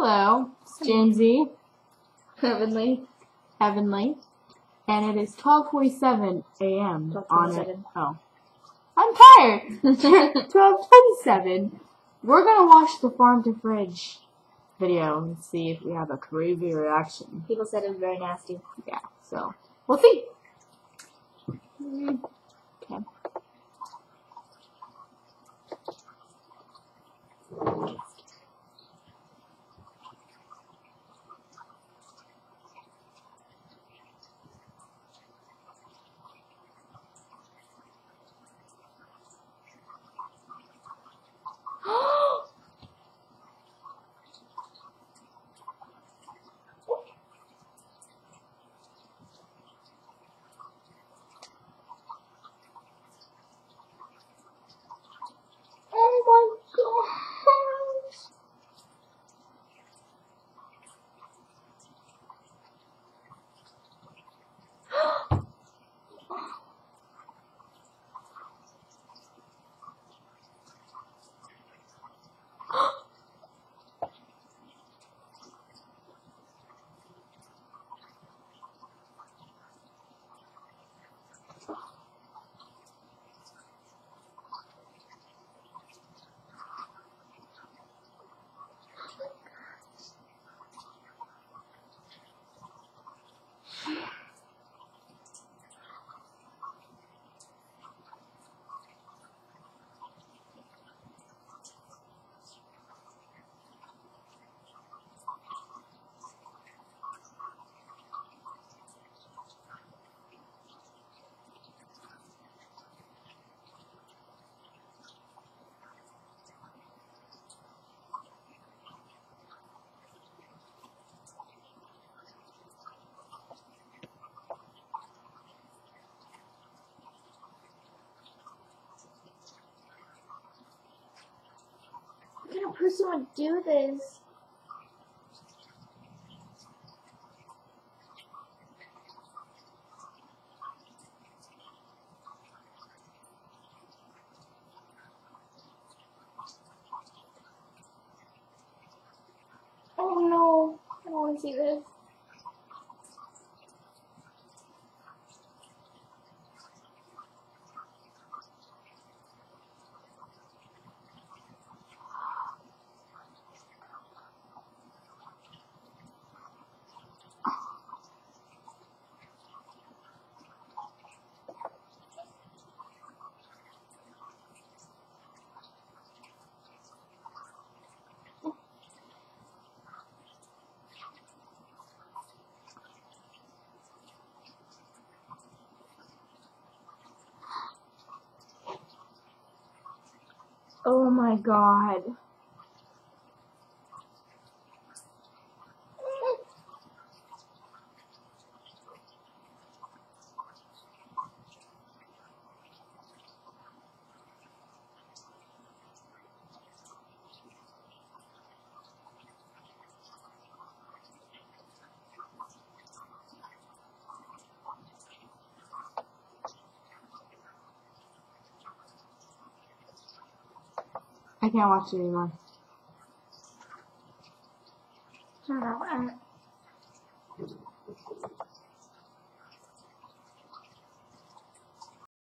Hello, it's Jamesy, Heavenly. and it is 12:47 a.m. on it. 12:27. Oh, I'm tired. 12:27. We're gonna watch the Farm to Fridge video and see if we have a crazy reaction. People said it was very nasty. Yeah, so we'll see. Okay. Oh my gosh! What kind of person would do this? Oh no, I don't want to see this. Oh my god. I can't watch it anymore. I don't know.